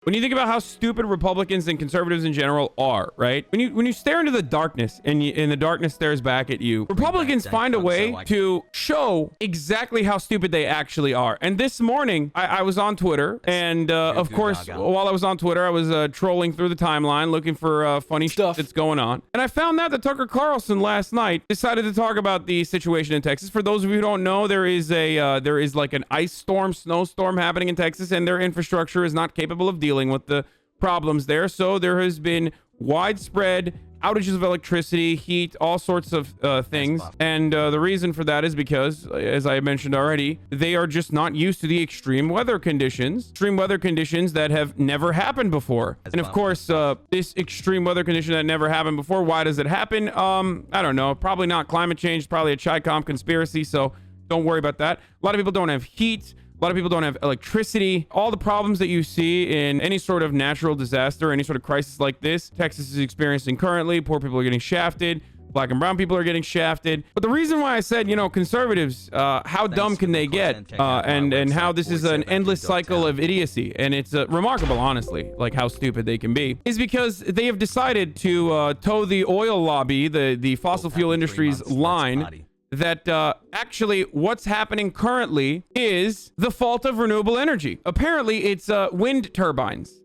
When you think about how stupid Republicans and conservatives in general are, right? When you stare into the darkness and the darkness stares back at you, Republicans find a way to show exactly how stupid they actually are. And this morning, I was on Twitter, and of course, while I was on Twitter, I was trolling through the timeline looking for funny stuff that's going on. And I found out that Tucker Carlson last night decided to talk about the situation in Texas. For those of you who don't know, there is like an ice storm, snowstorm happening in Texas, and their infrastructure is not capable of dealing with the problems there. So there has been widespread outages of electricity, heat, all sorts of things. And the reason for that is because, as I mentioned already, they are just not used to the extreme weather conditions that have never happened before. And of course, this extreme weather condition that never happened before, why does it happen? I don't know. Probably not climate change, probably a Chi-Com conspiracy. So don't worry about that. A lot of people don't have heat. A lot of people don't have electricity. All the problems that you see in any sort of natural disaster, any sort of crisis like this, Texas is experiencing currently. Poor people are getting shafted. Black and brown people are getting shafted. But the reason why I said, you know, conservatives, how dumb can they get? And how this is an endless cycle of idiocy. And it's remarkable, honestly, like how stupid they can be, is because they have decided to toe the oil lobby, the fossil fuel industry's line, that actually what's happening currently is the fault of renewable energy. Apparently, it's wind turbines.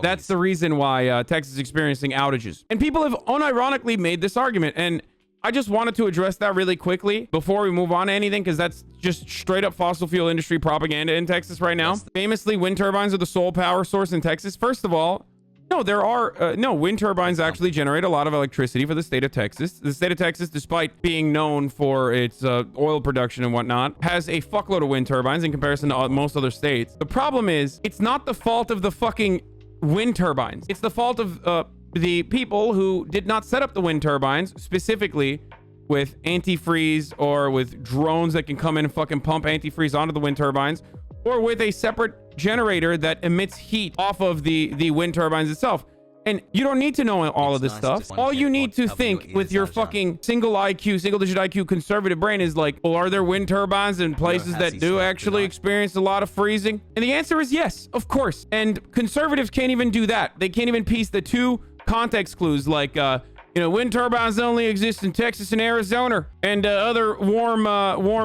That's the reason why Texas is experiencing outages. And people have unironically made this argument. And I just wanted to address that really quickly before we move on to anything, because that's just straight up fossil fuel industry propaganda in Texas right now. Famously, wind turbines are the sole power source in Texas. First of all, no, there are no wind turbines actually generate a lot of electricity for the state of Texas. The state of Texas, despite being known for its oil production and whatnot, has a fuckload of wind turbines in comparison to most other states. The problem is, it's not the fault of the fucking wind turbines. It's the fault of the people who did not set up the wind turbines, specifically with antifreeze or with drones that can come in and fucking pump antifreeze onto the wind turbines, or with a separate generator that emits heat off of the wind turbines itself. And you don't need to know all of this stuff. All you need to think with your fucking single digit IQ conservative brain is like, well, are there wind turbines in places that do actually experience a lot of freezing? And the answer is yes, of course. And conservatives can't even do that. They can't even piece the two context clues like, you know, wind turbines only exist in Texas and Arizona and other warm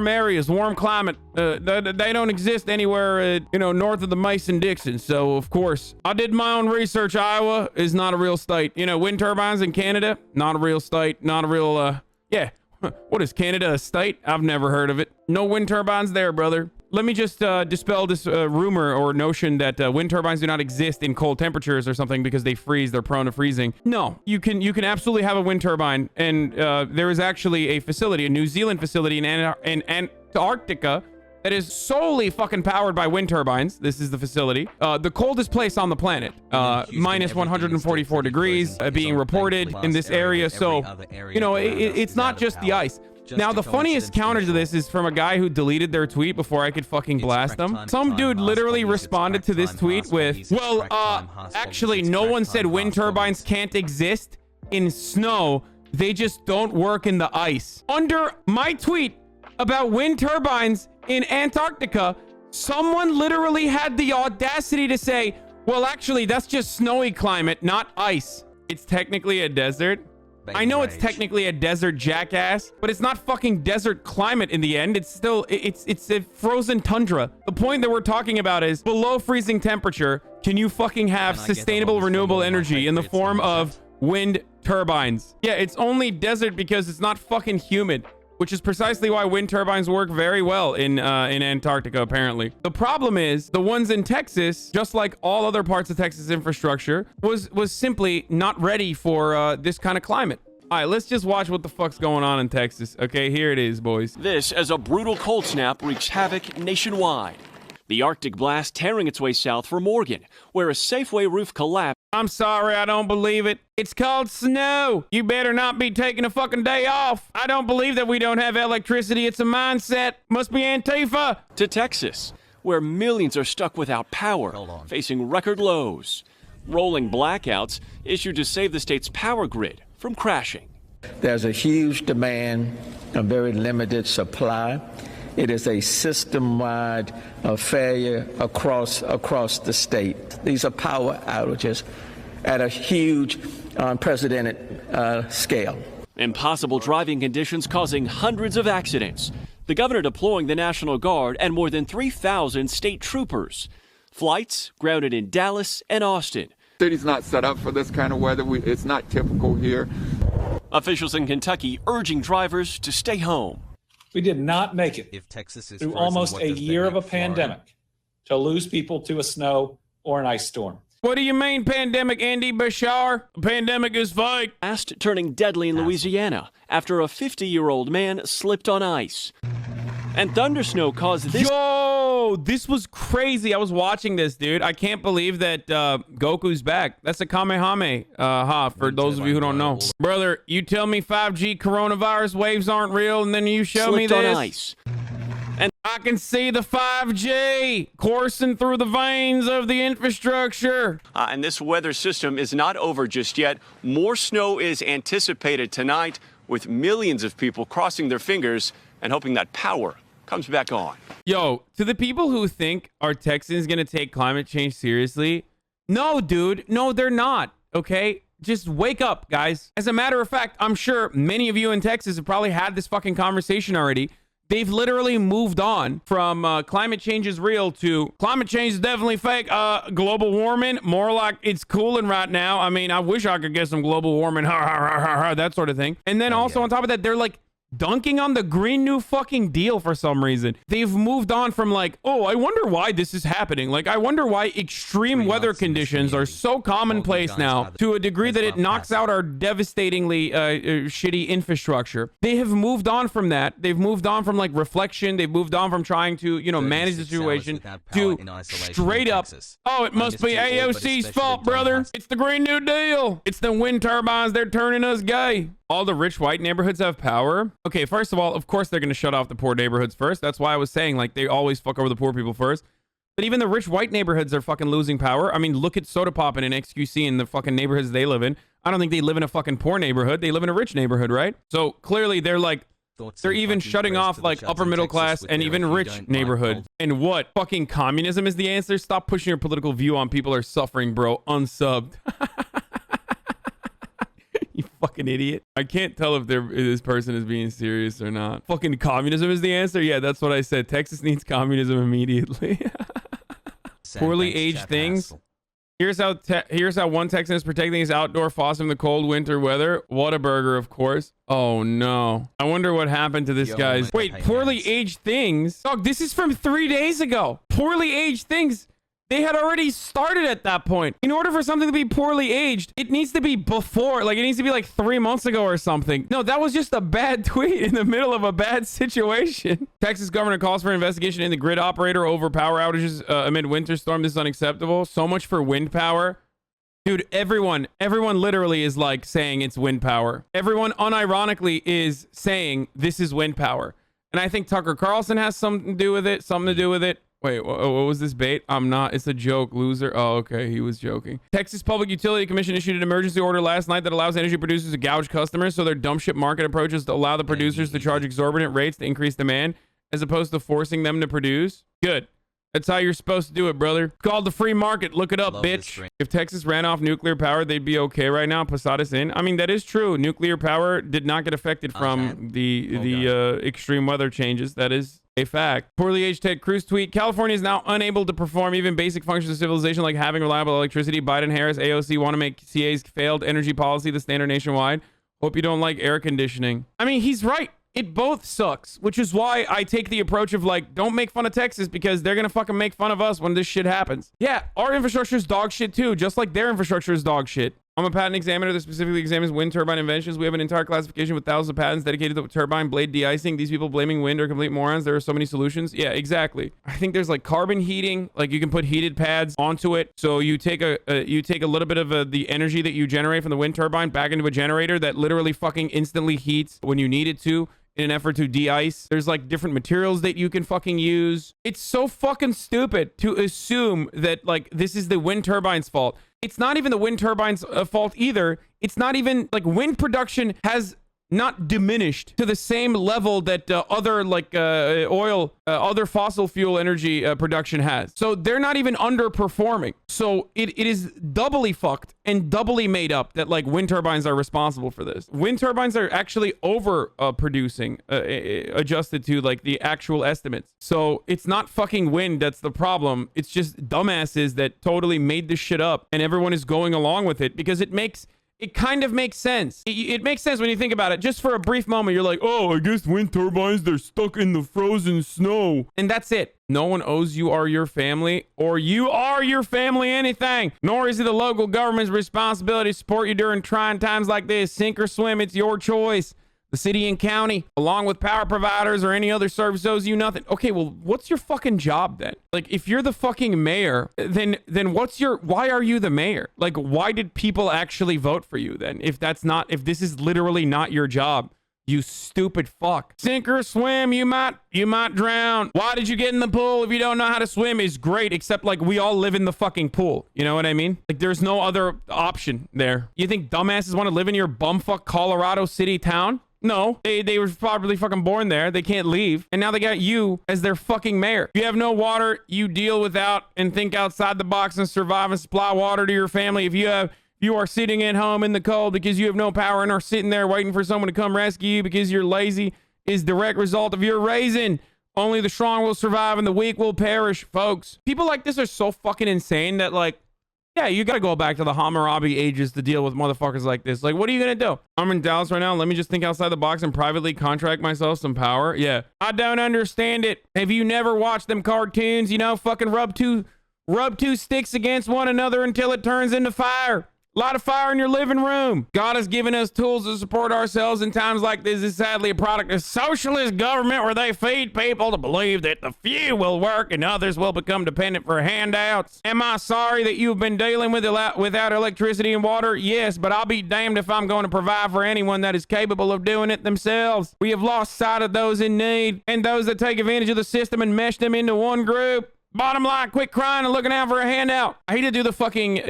areas, warm climate. They don't exist anywhere, you know, north of the Mason-Dixon. So, of course, I did my own research. Iowa is not a real state. You know, wind turbines in Canada, not a real state, not a real, yeah. What is Canada, a state? I've never heard of it. No wind turbines there, brother. Let me just dispel this rumor or notion that wind turbines do not exist in cold temperatures or something because they freeze. They're prone to freezing. No, you can absolutely have a wind turbine, and there is actually a facility, a New Zealand facility in Antarctica that is solely fucking powered by wind turbines. This is the facility. The coldest place on the planet, minus 144 degrees being reported in this area. So, you know, it's not just the ice. Now, the funniest counter to this is from a guy who deleted their tweet before I could fucking blast them. Some dude literally responded to this tweet with, well, actually, no one said wind turbines can't exist in snow. They just don't work in the ice. Under my tweet about wind turbines in Antarctica, someone literally had the audacity to say, well, actually, that's just snowy climate, not ice. It's technically a desert. I know it's technically a desert, jackass, but it's not fucking desert climate in the end. It's still, it's a frozen tundra. The point that we're talking about is below freezing temperature, can you fucking have sustainable renewable energy in the form of wind turbines? Yeah, it's only desert because it's not fucking humid, which is precisely why wind turbines work very well in Antarctica, apparently. The problem is the ones in Texas, just like all other parts of Texas infrastructure, was simply not ready for this kind of climate. All right, let's just watch what the fuck's going on in Texas. Okay, here it is, boys. This as a brutal cold snap wreaks havoc nationwide. The Arctic blast tearing its way south for Morgan, where a Safeway roof collapsed. I'm sorry, I don't believe it. It's called snow. You better not be taking a fucking day off. I don't believe that we don't have electricity. It's a mindset. Must be Antifa. To Texas, where millions are stuck without power, facing record lows. Rolling blackouts issued to save the state's power grid from crashing. There's a huge demand, a very limited supply. It is a system-wide failure across the state. These are power outages at a huge, unprecedented scale. Impossible driving conditions causing hundreds of accidents. The governor deploying the National Guard and more than 3,000 state troopers. Flights grounded in Dallas and Austin. The city's not set up for this kind of weather. It's not typical here. Officials in Kentucky urging drivers to stay home. We did not make it if Texas is through frozen, almost a year of a pandemic to lose people to a snow or an ice storm. What do you mean pandemic, Andy Bashar? Pandemic is fake. Fast turning deadly in Louisiana after a 50-year-old man slipped on ice. And thundersnow caused this. Yo, this was crazy. I was watching this, dude. I can't believe that Goku's back. That's a Kamehameha for those of you who don't know. Brother, you tell me 5G coronavirus waves aren't real, and then you show me slipped this. on ice. And I can see the 5G coursing through the veins of the infrastructure. And this weather system is not over just yet. More snow is anticipated tonight, with millions of people crossing their fingers and hoping that power comes back on. Yo, to the people who think are Texans going to take climate change seriously, no, dude. No, they're not. Okay? Just wake up, guys. As a matter of fact, I'm sure many of you in Texas have probably had this fucking conversation already. They've literally moved on from climate change is real to climate change is definitely fake. Global warming, more like it's cooling right now. I mean, I wish I could get some global warming, that sort of thing. And then also on top of that, they're like dunking on the Green New fucking Deal for some reason. They've moved on from like, oh, I wonder why this is happening. Like, I wonder why extreme weather conditions are so commonplace now to a degree that it knocks out our devastatingly shitty infrastructure. They have moved on from that. They've moved on from like reflection. They've moved on from trying to, you know, manage the situation to straight up, oh, it must be AOC's fault, brother. It's the Green New Deal. It's the wind turbines. They're turning us gay. All the rich white neighborhoods have power. Okay, first of all, of course they're going to shut off the poor neighborhoods first. That's why I was saying, like, they always fuck over the poor people first. But even the rich white neighborhoods are fucking losing power. I mean, look at Soda Poppin' and XQC and the fucking neighborhoods they live in. I don't think they live in a fucking poor neighborhood. They live in a rich neighborhood, right? So clearly they're like, they're even shutting off like upper middle class and even rich neighborhood. And what? Fucking communism is the answer? Stop pushing your political view on people are suffering, bro. Unsubbed. You fucking idiot. I can't tell if this person is being serious or not. Fucking communism is the answer? Yeah, that's what I said. Texas needs communism immediately. Poorly aged things. Here's how one Texan is protecting his outdoor faucet from the cold winter weather. Whataburger, of course. Oh no. I wonder what happened to this guy's. Wait, poorly aged things? Dog, this is from 3 days ago. Poorly aged things. They had already started at that point. In order for something to be poorly aged, it needs to be before. Like, it needs to be like 3 months ago or something. No, that was just a bad tweet in the middle of a bad situation. Texas governor calls for an investigation into grid operator over power outages amid winter storm. This is unacceptable. So much for wind power. Dude, everyone literally is like saying it's wind power. Everyone unironically is saying this is wind power. And I think Tucker Carlson has something to do with it. Wait, what was this bait? I'm not. It's a joke, loser. Oh, okay. He was joking. Texas Public Utility Commission issued an emergency order last night that allows energy producers to gouge customers, so their dumb shit market approaches to allow the producers to charge exorbitant rates to increase demand, as opposed to forcing them to produce. Good. That's how you're supposed to do it, brother. It's called the free market. Look it up, bitch. If Texas ran off nuclear power, they'd be okay right now. Posadas in. I mean, that is true. Nuclear power did not get affected from the extreme weather changes. That is a fact. Poorly aged Ted Cruz tweet. California is now unable to perform even basic functions of civilization like having reliable electricity. Biden, Harris, AOC want to make CA's failed energy policy the standard nationwide. Hope you don't like air conditioning. I mean, he's right. It both sucks, which is why I take the approach of like, don't make fun of Texas because they're going to fucking make fun of us when this shit happens. Yeah, our infrastructure is dog shit too, just like their infrastructure is dog shit. I'm a patent examiner that specifically examines wind turbine inventions. We have an entire classification with thousands of patents dedicated to turbine blade de-icing. These people blaming wind are complete morons. There are so many solutions. Yeah, exactly. I think there's like carbon heating. Like you can put heated pads onto it. So you take a little bit of the energy that you generate from the wind turbine back into a generator that literally fucking instantly heats when you need it to, in an effort to de-ice. There's like different materials that you can fucking use. It's so fucking stupid to assume that like this is the wind turbine's fault. It's not even the wind turbine's fault either. It's not even like wind production has not diminished to the same level that other like oil, other fossil fuel energy production has. So they're not even underperforming. So it is doubly fucked and doubly made up that like wind turbines are responsible for this. Wind turbines are actually over producing adjusted to like the actual estimates. So it's not fucking wind that's the problem. It's just dumbasses that totally made this shit up and everyone is going along with it because it kind of makes sense. It makes sense when you think about it. Just for a brief moment, you're like, oh, I guess wind turbines, they're stuck in the frozen snow. And that's it. No one owes you or your family, or you are your family anything. Nor is it the local government's responsibility to support you during trying times like this. Sink or swim, it's your choice. The city and county, along with power providers or any other service, owes you nothing. Okay, well, what's your fucking job then? Like, if you're the fucking mayor, then why are you the mayor? Like, why did people actually vote for you then? If this is literally not your job, you stupid fuck. Sink or swim, you might drown. Why did you get in the pool if you don't know how to swim? Is great, except like we all live in the fucking pool. You know what I mean? Like there's no other option there. You think dumbasses want to live in your bumfuck Colorado City town? No, they were probably fucking born there. They can't leave. And now they got you as their fucking mayor. If you have no water, you deal without and think outside the box and survive and supply water to your family. If you are sitting at home in the cold because you have no power and are sitting there waiting for someone to come rescue you because you're lazy, is direct result of your raising. Only the strong will survive and the weak will perish, folks. People like this are so fucking insane that like, yeah, you gotta go back to the HasanAbi ages to deal with motherfuckers like this. Like, what are you gonna do? I'm in Dallas right now. Let me just think outside the box and privately contract myself some power. Yeah, I don't understand it. Have you never watched them cartoons? You know, fucking rub two sticks against one another until it turns into fire. Light a fire in your living room. God has given us tools to support ourselves in times like this. Is sadly a product of socialist government where they feed people to believe that the few will work and others will become dependent for handouts. Am I sorry that you've been dealing with without electricity and water? Yes, but I'll be damned if I'm going to provide for anyone that is capable of doing it themselves. We have lost sight of those in need and those that take advantage of the system and mesh them into one group. Bottom line, quit crying and looking out for a handout. I hate to do the fucking,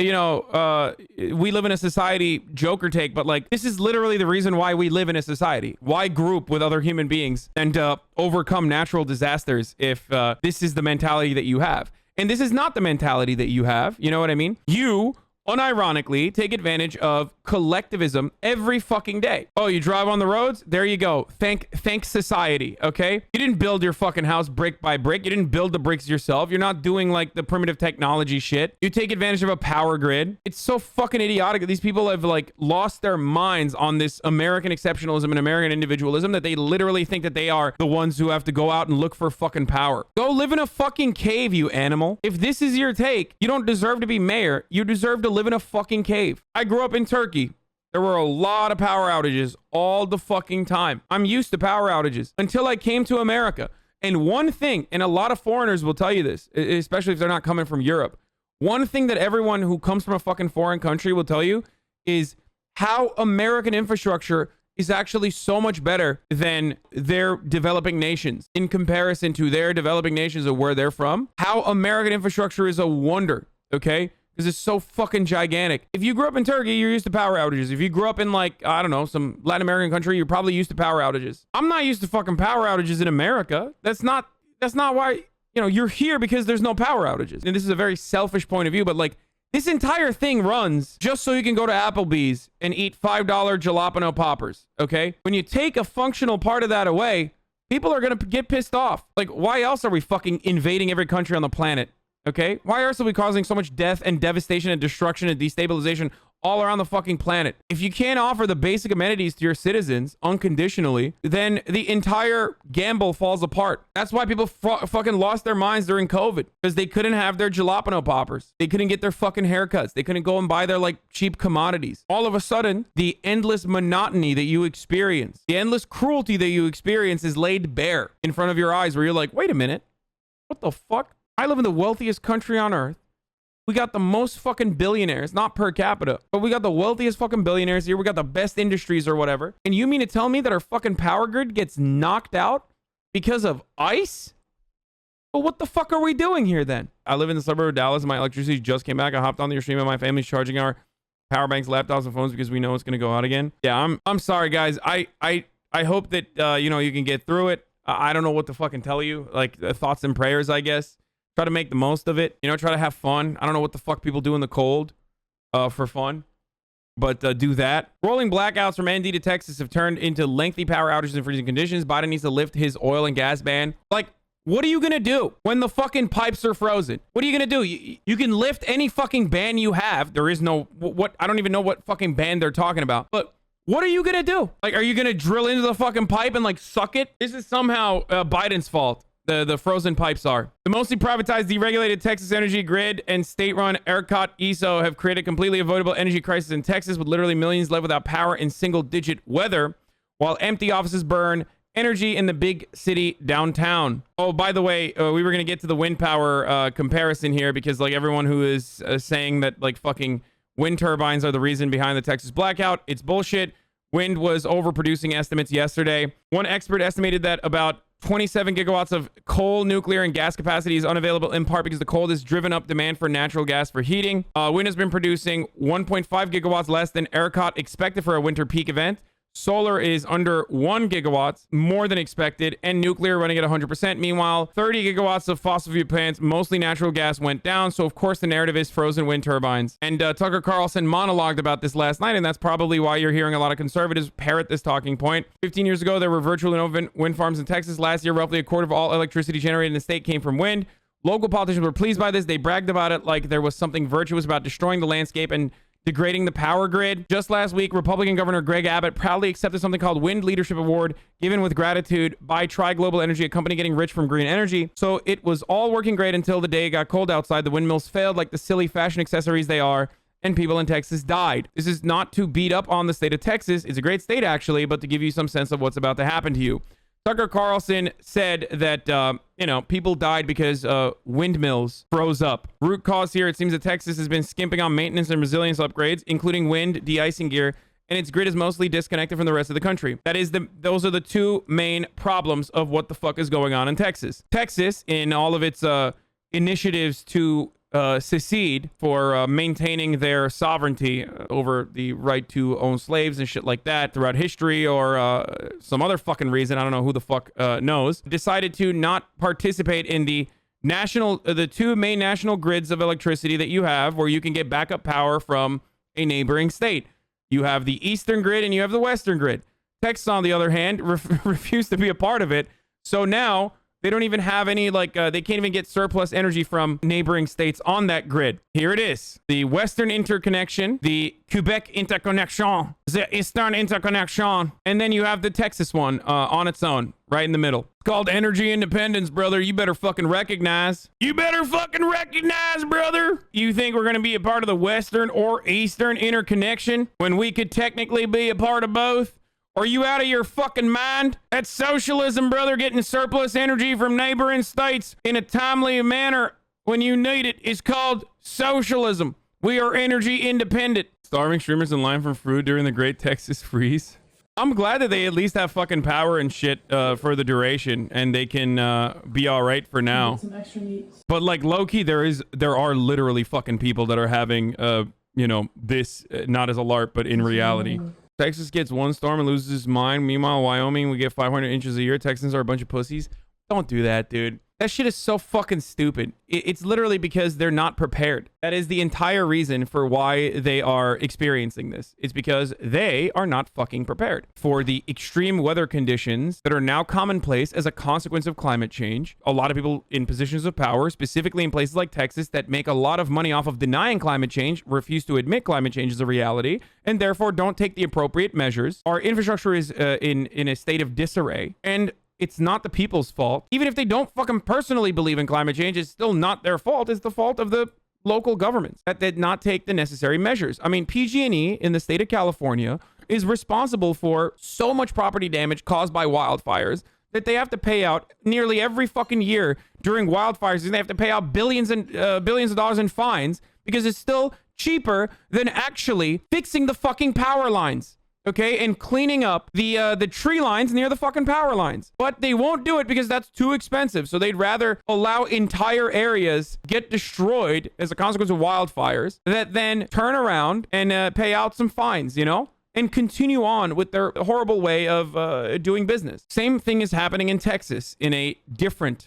we live in a society Joker take, but like, this is literally the reason why we live in a society. Why group with other human beings and overcome natural disasters if this is the mentality that you have? And this is not the mentality that you have. You know what I mean? You unironically take advantage of collectivism every fucking day. Oh, you drive on the roads? There you go. Thanks society, okay? You didn't build your fucking house brick by brick. You didn't build the bricks yourself. You're not doing like the primitive technology shit. You take advantage of a power grid. It's so fucking idiotic that these people have like lost their minds on this American exceptionalism and American individualism that they literally think that they are the ones who have to go out and look for fucking power. Go live in a fucking cave, you animal. If this is your take, you don't deserve to be mayor. You deserve to live in a fucking cave. I grew up in Turkey. There were a lot of power outages all the fucking time. I'm used to power outages until I came to America. And one thing, and a lot of foreigners will tell you this, especially if they're not coming from Europe. One thing that everyone who comes from a fucking foreign country will tell you is how American infrastructure is actually so much better than their developing nations in comparison to their developing nations of where they're from. How American infrastructure is a wonder, okay? Because it's so fucking gigantic. If you grew up in Turkey, you're used to power outages. If you grew up in like, I don't know, some Latin American country, you're probably used to power outages. I'm not used to fucking power outages in America. That's not why, you know, you're here because there's no power outages. And this is a very selfish point of view, but like this entire thing runs just so you can go to Applebee's and eat $5 jalapeno poppers, okay? When you take a functional part of that away, people are going to get pissed off. Like, why else are we fucking invading every country on the planet? Okay, why else are we causing so much death and devastation and destruction and destabilization all around the fucking planet? If you can't offer the basic amenities to your citizens unconditionally, then the entire gamble falls apart. That's why people fucking lost their minds during COVID, because they couldn't have their jalapeno poppers. They couldn't get their fucking haircuts. They couldn't go and buy their like cheap commodities. All of a sudden, the endless monotony that you experience, the endless cruelty that you experience is laid bare in front of your eyes, where you're like, wait a minute, what the fuck? I live in the wealthiest country on earth. We got the most fucking billionaires, not per capita, but we got the wealthiest fucking billionaires here. We got the best industries or whatever. And you mean to tell me that our fucking power grid gets knocked out because of ice? Well, what the fuck are we doing here then? I live in the suburb of Dallas and my electricity just came back. I hopped on your stream and my family's charging our power banks, laptops, and phones because we know it's going to go out again. Yeah, I'm sorry, guys. I hope that, you know, you can get through it. I don't know what to fucking tell you. Like, thoughts and prayers, I guess. Try to make the most of it. You know, try to have fun. I don't know what the fuck people do in the cold for fun. But do that. Rolling blackouts from ND to Texas have turned into lengthy power outages and freezing conditions. Biden needs to lift his oil and gas ban. Like, what are you going to do when the fucking pipes are frozen? What are you going to do? You can lift any fucking ban you have. There is no... I don't even know what fucking ban they're talking about. But what are you going to do? Like, are you going to drill into the fucking pipe and, like, suck it? This is somehow Biden's fault. The frozen pipes are. The mostly privatized, deregulated Texas energy grid and state-run ERCOT ESO have created a completely avoidable energy crisis in Texas, with literally millions left without power in single-digit weather, while empty offices burn energy in the big city downtown. Oh, by the way, we were going to get to the wind power comparison here because, like, everyone who is saying that, like, fucking wind turbines are the reason behind the Texas blackout, it's bullshit. Wind was overproducing estimates yesterday. One expert estimated that about 27 gigawatts of coal, nuclear, and gas capacity is unavailable in part because the cold has driven up demand for natural gas for heating. Wind has been producing 1.5 gigawatts less than ERCOT expected for a winter peak event. Solar is under 1 gigawatts, more than expected, and nuclear running at 100%. Meanwhile, 30 gigawatts of fossil fuel plants, mostly natural gas, went down. So, of course, the narrative is frozen wind turbines. And Tucker Carlson monologued about this last night, and that's probably why you're hearing a lot of conservatives parrot this talking point. 15 years ago, there were virtually no wind farms in Texas. Last year, roughly a quarter of all electricity generated in the state came from wind. Local politicians were pleased by this. They bragged about it like there was something virtuous about destroying the landscape and degrading the power grid. Just last week, Republican Governor Greg Abbott proudly accepted something called Wind Leadership Award, given with gratitude by Tri Global Energy, a company getting rich from green energy. So it was all working great until the day it got cold outside. The windmills failed like the silly fashion accessories they are, and people in Texas died. This is not to beat up on the state of Texas. It's a great state, actually, but to give you some sense of what's about to happen to you. Tucker Carlson said that, you know, people died because windmills froze up. Root cause here, it seems that Texas has been skimping on maintenance and resilience upgrades, including wind, de-icing gear, and its grid is mostly disconnected from the rest of the country. Those are the two main problems of what the fuck is going on in Texas. Texas, in all of its initiatives to secede for maintaining their sovereignty over the right to own slaves and shit like that throughout history or some other fucking reason, I don't know who the fuck knows, decided to not participate in the two main national grids of electricity that you have, where you can get backup power from a neighboring state. You have the eastern grid and you have the western grid. Texas, on the other hand, refused to be a part of it. So now they don't even have any, like, they can't even get surplus energy from neighboring states on that grid. Here it is. The Western Interconnection, the Quebec Interconnection, the Eastern Interconnection, and then you have the Texas one on its own, right in the middle. It's called energy independence, brother. You better fucking recognize. You better fucking recognize, brother. You think we're going to be a part of the Western or Eastern Interconnection when we could technically be a part of both? Are you out of your fucking mind? That's socialism, brother. Getting surplus energy from neighboring states in a timely manner when you need it is called socialism. We are energy independent. Starving streamers in line for food during the Great Texas Freeze. I'm glad that they at least have fucking power and shit for the duration, and they can be all right for now. Some extra meats. But like low-key, there are literally fucking people that are having you know, this not as a LARP, but in reality. Texas gets one storm and loses his mind. Meanwhile, Wyoming, we get 500 inches a year. Texans are a bunch of pussies. Don't do that, dude. That shit is so fucking stupid. It's literally because they're not prepared. That is the entire reason for why they are experiencing this. It's because they are not fucking prepared for the extreme weather conditions that are now commonplace as a consequence of climate change. A lot of people in positions of power, specifically in places like Texas, that make a lot of money off of denying climate change, refuse to admit climate change is a reality, and therefore don't take the appropriate measures. Our infrastructure is in a state of disarray, and it's not the people's fault. Even if they don't fucking personally believe in climate change, it's still not their fault. It's the fault of the local governments that did not take the necessary measures. I mean, PG&E in the state of California is responsible for so much property damage caused by wildfires that they have to pay out nearly every fucking year during wildfires. And they have to pay out billions of dollars in fines because it's still cheaper than actually fixing the fucking power lines. okay, and cleaning up the tree lines near the fucking power lines. But they won't do it because that's too expensive. So they'd rather allow entire areas get destroyed as a consequence of wildfires that then turn around and pay out some fines, you know? And continue on with their horrible way of doing business. Same thing is happening in Texas in a different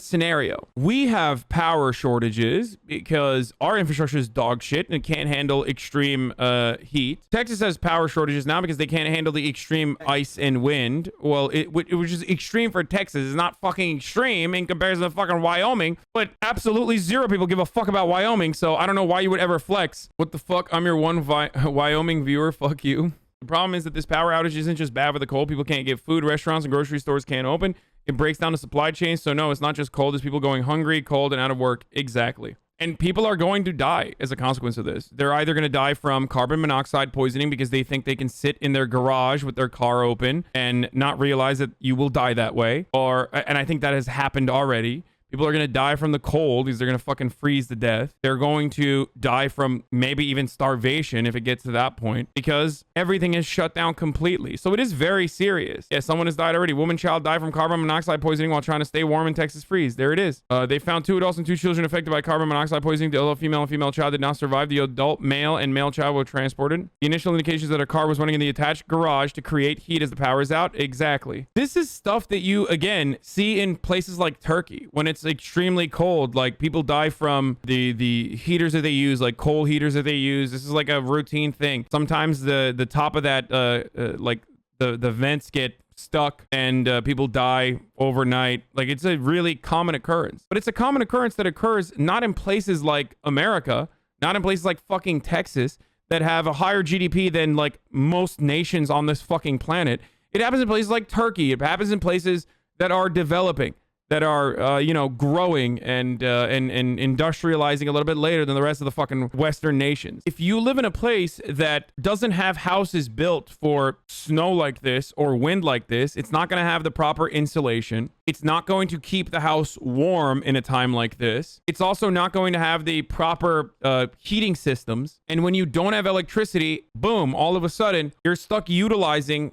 scenario. We have power shortages because our infrastructure is dog shit and it can't handle extreme heat. Texas has power shortages now because they can't handle the extreme ice and wind. Well, which is extreme for Texas. It's not fucking extreme in comparison to fucking Wyoming, but absolutely zero people give a fuck about Wyoming. So I don't know why you would ever flex. What the fuck? I'm your one Wyoming viewer. Fuck you. The problem is that this power outage isn't just bad with the cold. People can't get food. Restaurants and grocery stores can't open. It breaks down the supply chain. So no, it's not just cold. It's people going hungry, cold, and out of work. Exactly. And people are going to die as a consequence of this. They're either going to die from carbon monoxide poisoning because they think they can sit in their garage with their car open and not realize that you will die that way. And I think that has happened already. People are going to die from the cold because they're going to fucking freeze to death. They're going to die from maybe even starvation if it gets to that point because everything is shut down completely. So it is very serious. Yeah, someone has died already. Woman, child died from carbon monoxide poisoning while trying to stay warm in Texas freeze. There it is. They found 2 adults and 2 children affected by carbon monoxide poisoning. The adult female and female child did not survive. The adult male and male child were transported. The initial indications that a car was running in the attached garage to create heat as the power is out. Exactly. This is stuff that you, again, see in places like Turkey when it's extremely cold. Like people die from the heaters that they use, like coal heaters that they use. This is like a routine thing. Sometimes the top of that like the vents get stuck and people die overnight. Like it's a really common occurrence, but it's a common occurrence that occurs not in places like America, not in places like fucking Texas that have a higher GDP than like most nations on this fucking planet. It happens in places like Turkey. It happens in places that are developing, that are, growing and industrializing a little bit later than the rest of the fucking Western nations. If you live in a place that doesn't have houses built for snow like this or wind like this, it's not going to have the proper insulation. It's not going to keep the house warm in a time like this. It's also not going to have the proper heating systems. And when you don't have electricity, boom, all of a sudden, you're stuck utilizing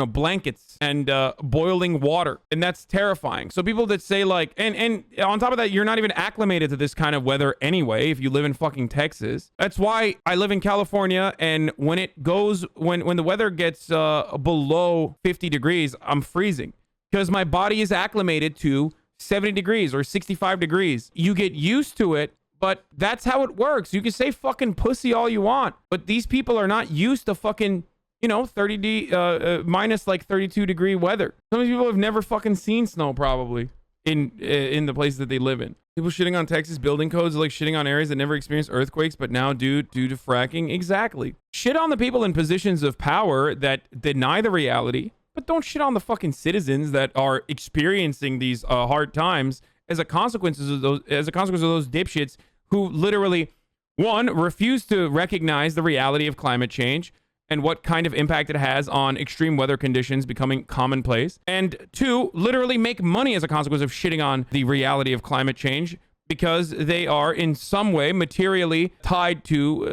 blankets and boiling water, and that's terrifying. So people that say like, and on top of that, you're not even acclimated to this kind of weather anyway if you live in fucking Texas. That's why I live in California, and when the weather gets below 50 degrees, I'm freezing because my body is acclimated to 70 degrees or 65 degrees. You get used to it, but that's how it works. You can say fucking pussy all you want, but these people are not used to fucking minus like 32 degree weather. Some of these people have never fucking seen snow probably in the places that they live in. People shitting on Texas building codes are like shitting on areas that never experienced earthquakes, but now due to fracking. Exactly. Shit on the people in positions of power that deny the reality, but don't shit on the fucking citizens that are experiencing these hard times as a consequence of those dipshits who literally, one, refuse to recognize the reality of climate change and what kind of impact it has on extreme weather conditions becoming commonplace. And 2, literally make money as a consequence of shitting on the reality of climate change because they are in some way materially tied to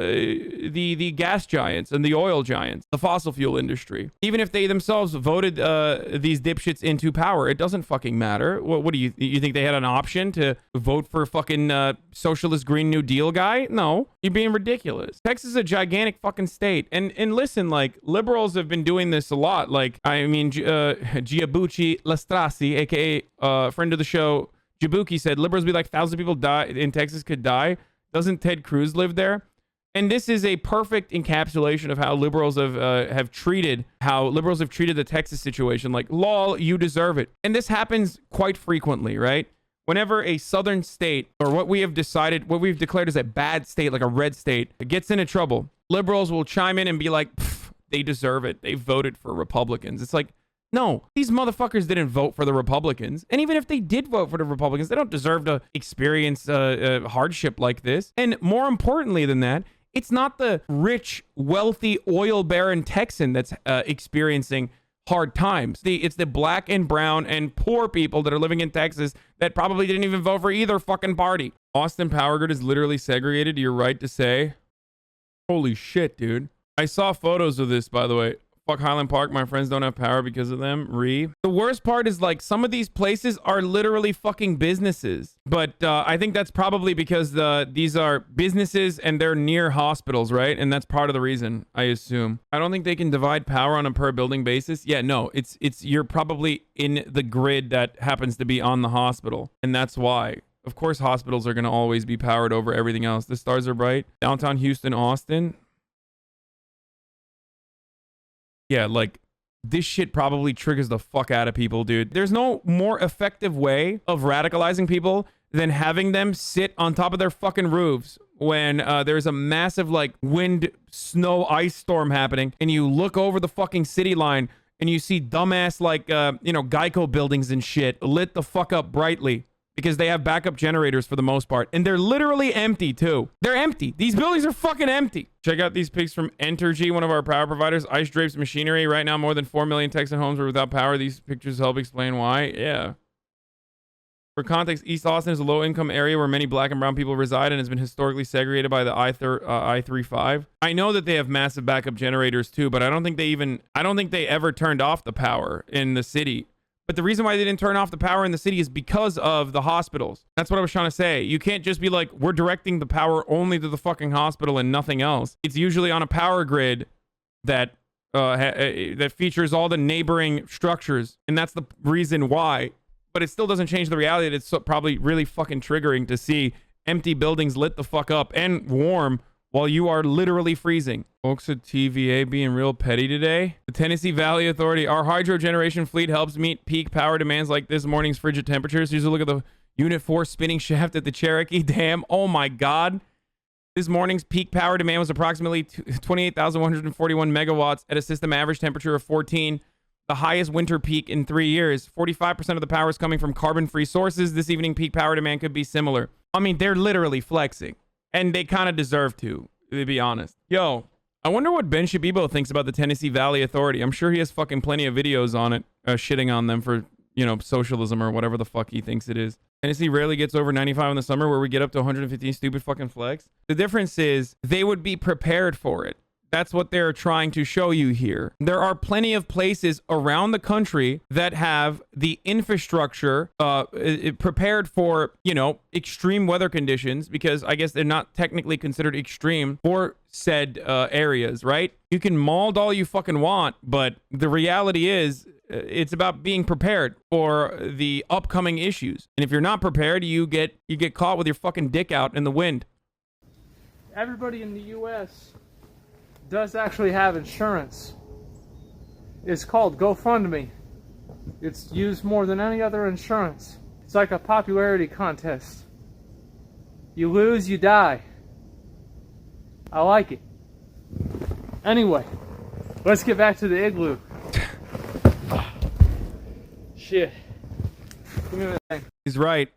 the gas giants and the oil giants, the fossil fuel industry. Even if they themselves voted these dipshits into power, it doesn't fucking matter. What do you think they had an option to vote for fucking socialist Green New Deal guy? No, you're being ridiculous. Texas is a gigantic fucking state. And listen, like liberals have been doing this a lot. Like, I mean, Giabucci Lastrasi, aka friend of the show, Jabuki said liberals be like thousands of people die in Texas could die. Doesn't Ted Cruz live there? And this is a perfect encapsulation of how liberals have treated the Texas situation. Like, lol, you deserve it. And this happens quite frequently, right? Whenever a southern state, or what we've declared as a bad state, like a red state, gets into trouble, liberals will chime in and be like, they deserve it. They voted for Republicans. It's like, no, these motherfuckers didn't vote for the Republicans. And even if they did vote for the Republicans, they don't deserve to experience hardship like this. And more importantly than that, it's not the rich, wealthy, oil baron Texan that's experiencing hard times. It's the black and brown and poor people that are living in Texas that probably didn't even vote for either fucking party. Austin Power Grid is literally segregated. You're right to say. Holy shit, dude. I saw photos of this, by the way. Fuck Highland Park. My friends don't have power because of them. The worst part is, like, some of these places are literally fucking businesses. But I think that's probably because these are businesses and they're near hospitals, right? And that's part of the reason, I assume. I don't think they can divide power on a per building basis. Yeah, no, it's you're probably in the grid that happens to be on the hospital. And that's why. Of course, hospitals are going to always be powered over everything else. The stars are bright. Downtown Houston, Austin. Yeah, like, this shit probably triggers the fuck out of people, dude. There's no more effective way of radicalizing people than having them sit on top of their fucking roofs when there's a massive, like, wind, snow, ice storm happening, and you look over the fucking city line and you see dumbass, like, you know, Geico buildings and shit lit the fuck up brightly because they have backup generators for the most part. And they're literally empty, too. They're empty. These buildings are fucking empty. Check out these pics from Entergy, one of our power providers. Ice drapes machinery. Right now, more than 4 million Texan homes are without power. These pictures help explain why. Yeah. For context, East Austin is a low-income area where many black and brown people reside and has been historically segregated by the I-35. I know that they have massive backup generators, too, but I don't think they ever turned off the power in the city. But the reason why they didn't turn off the power in the city is because of the hospitals. That's what I was trying to say. You can't just be like, we're directing the power only to the fucking hospital and nothing else. It's usually on a power grid that that features all the neighboring structures. And that's the reason why. But it still doesn't change the reality that it's probably really fucking triggering to see empty buildings lit the fuck up and warm while you are literally freezing. Folks at TVA being real petty today. The Tennessee Valley Authority. Our hydro generation fleet helps meet peak power demands like this morning's frigid temperatures. Here's a look at the Unit 4 spinning shaft at the Cherokee Dam. Oh my God. This morning's peak power demand was approximately 28,141 megawatts at a system average temperature of 14. The highest winter peak in 3 years. 45% of the power is coming from carbon-free sources. This evening peak power demand could be similar. I mean, they're literally flexing. And they kind of deserve to be honest. Yo, I wonder what Ben Shabibo thinks about the Tennessee Valley Authority. I'm sure he has fucking plenty of videos on it, shitting on them for, you know, socialism or whatever the fuck he thinks it is. Tennessee rarely gets over 95 in the summer where we get up to 115 stupid fucking flex. The difference is they would be prepared for it. That's what they're trying to show you here. There are plenty of places around the country that have the infrastructure prepared for, you know, extreme weather conditions, because I guess they're not technically considered extreme for said areas, right? You can maul all you fucking want, but the reality is it's about being prepared for the upcoming issues. And if you're not prepared, you get caught with your fucking dick out in the wind. Everybody in the U.S. does actually have insurance. It's called GoFundMe. It's used more than any other insurance. It's like a popularity contest. You lose, you die. I like it. Anyway, let's get back to the igloo. Shit. Give me that thing. He's right.